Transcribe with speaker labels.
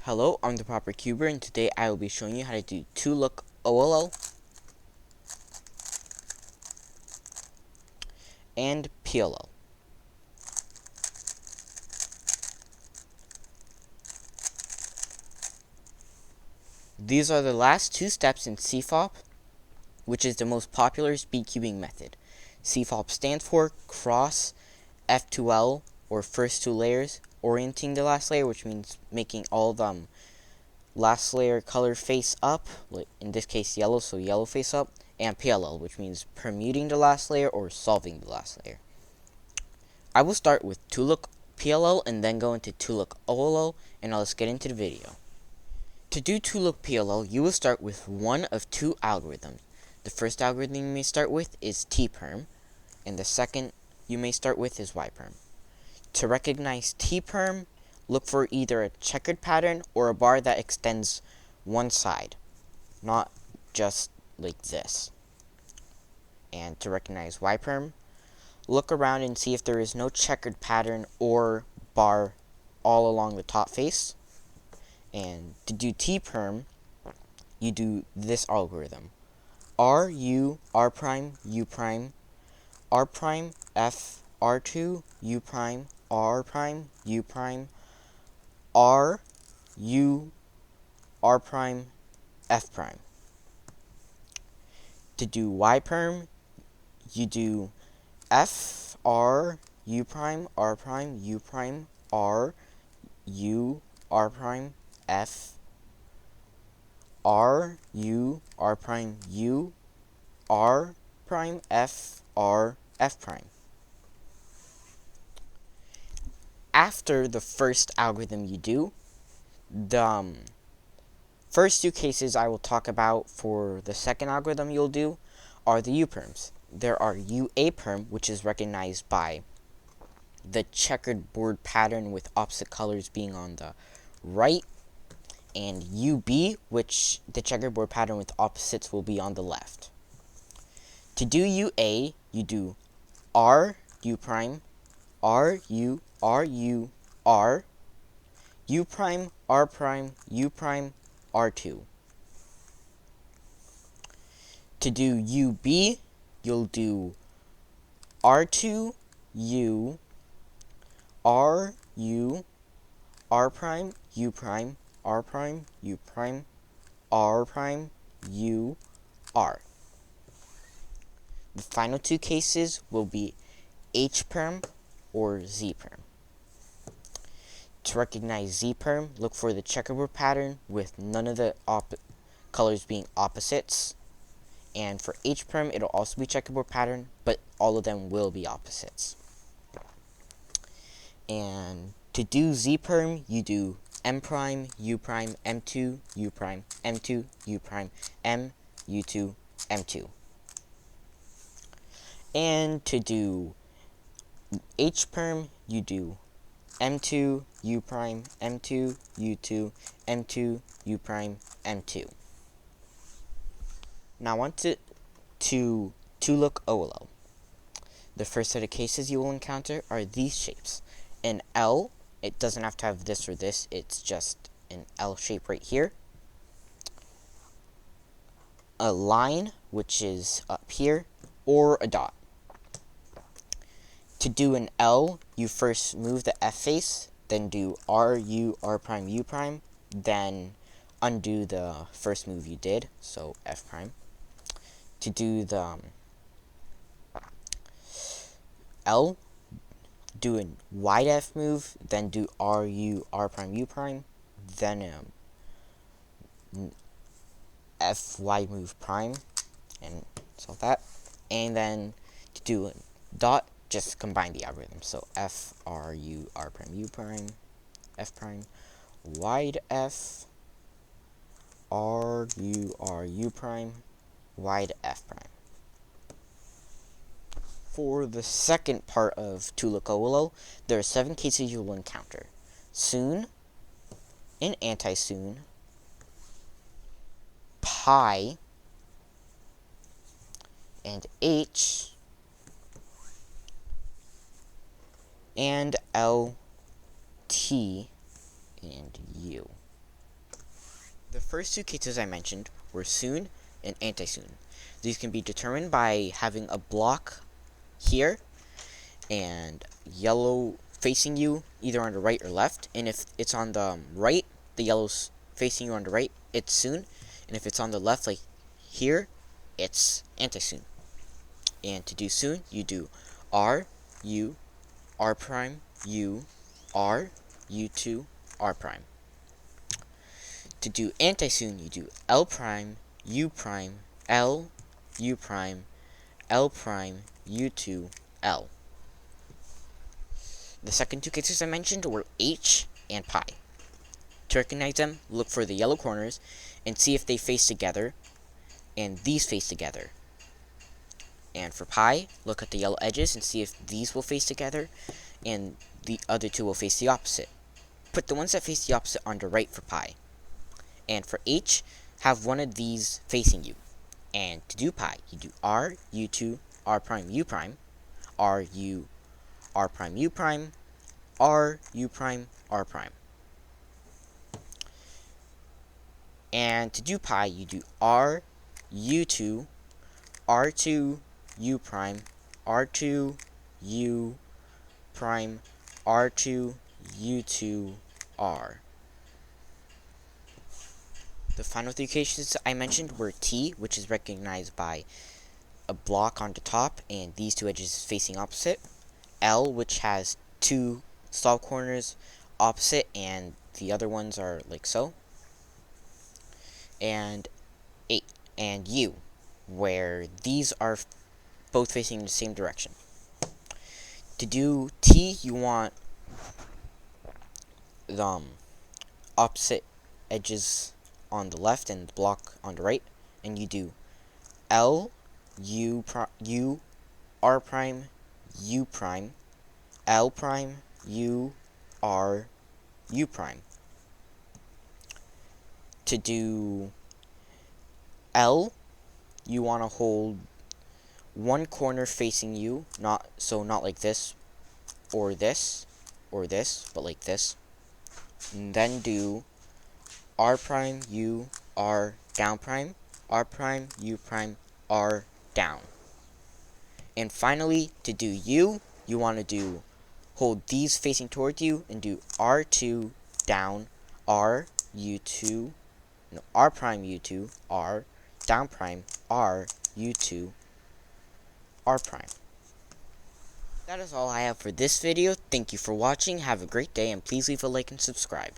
Speaker 1: Hello, I'm the Proper Cuber, and today I will be showing you how to do 2-look OLO and PLO. These are the last two steps in CFOP, which is the most popular speed cubing method. CFOP stands for cross F2L, or first two layers, orienting the last layer, which means making all the last layer color face up, in this case yellow, so yellow face up, and PLL, which means permuting the last layer or solving the last layer. I will start with 2-look PLL and then go into 2-look OLO, and now let's get into the video. To do 2-look PLL, you will start with one of two algorithms. The first algorithm you may start with is T-perm, and the second you may start with is Y-perm. To recognize T-perm, look for either a checkered pattern or a bar that extends one side, not just like this. And to recognize Y-perm, look around and see if there is no checkered pattern or bar all along the top face. And to do T-perm, you do this algorithm. R, U, R prime, U prime, R prime, F, R2, U prime, R prime, U prime, R, U, R prime, F prime. To do Y perm, you do F, R, U prime, R prime, U prime, R, U, R prime, F, R, U, R prime, U, R prime, F, R, F prime. After the first algorithm you do, the first two cases I will talk about for the second algorithm you'll do are the U-perms. There are UA perm, which is recognized by the checkered board pattern with opposite colors being on the right, and UB, which the checkerboard pattern with opposites will be on the left. To do UA, you do R, U prime, R, U, R, U, R, U prime, R prime, U prime, R2. To do UB, you'll do R2, U, R, U, R prime, U prime, R prime, U prime, R prime, U, R. The final two cases will be H perm or Z perm. To recognize Z perm, look for the checkerboard pattern with none of the colors being opposites. And for H perm, it'll also be checkerboard pattern, but all of them will be opposites. And to do Z perm, you do M prime, U prime, M2, U prime, M2, U prime, M, U2, M2. And to do H perm, you do M2, U prime, M2, U2, M2, U prime, M2. Now on to 2-look OLO. The first set of cases you will encounter are these shapes. An L, it doesn't have to have this or this, it's just an L shape right here. A line, which is up here, or a dot. To do an L, you first move the F face, then do R, U, R prime, U prime, then undo the first move you did, so F prime. To do the L, do a wide F move, then do R, U, R prime, U prime, then F, Y move prime, and solve that. And then to do a dot, just combine the algorithm. So F, R, U, R prime, U prime, F prime, wide F, R, U, R, U prime, wide F prime. For the second part of 2-look OLO, there are 7 cases you will encounter. Sune, and Antisune, pi, and H, and L, T, and U. The first two cases I mentioned were Sune and Antisune. These can be determined by having a block here and yellow facing you either on the right or left. And if it's on the right, the yellow's facing you on the right, it's Sune. And if it's on the left, like here, it's Antisune. And to do Sune, you do R, U, R prime, U, R, U2, R prime. To do Antisune, you do L prime, U prime, L, U prime, L prime, U2, L. The second two cases I mentioned were H and pi. To recognize them, look for the yellow corners and see if they face together, and these face together. And for pi, look at the yellow edges and see if these will face together, and the other two will face the opposite. Put the ones that face the opposite on the right for pi. And for H, have one of these facing you. And to do pi, you do R, U2, R prime, U prime, R, U, R prime, U prime, R, U prime, R prime. And to do pi, you do R, U2, R2, U prime, R2, U prime, R2, U2, R. The final three cases I mentioned were T, which is recognized by a block on the top and these two edges facing opposite. L, which has two solved corners opposite and the other ones are like so. And U, where these are both facing the same direction. To do T, you want the opposite edges on the left and the block on the right, and you do L, U, R prime, U prime, L prime, U, R, U prime. To do L, you want to hold one corner facing you, not like this, or this, but like this. And then do R prime, U, R, down prime, R prime, U prime, R, down. And finally, to do U, you want to hold these facing towards you and do R2, down, R, U2, no, R prime, U2, R, down prime, R, U2, R prime. That is all I have for this video. Thank you for watching. Have a great day, and please leave a like and subscribe.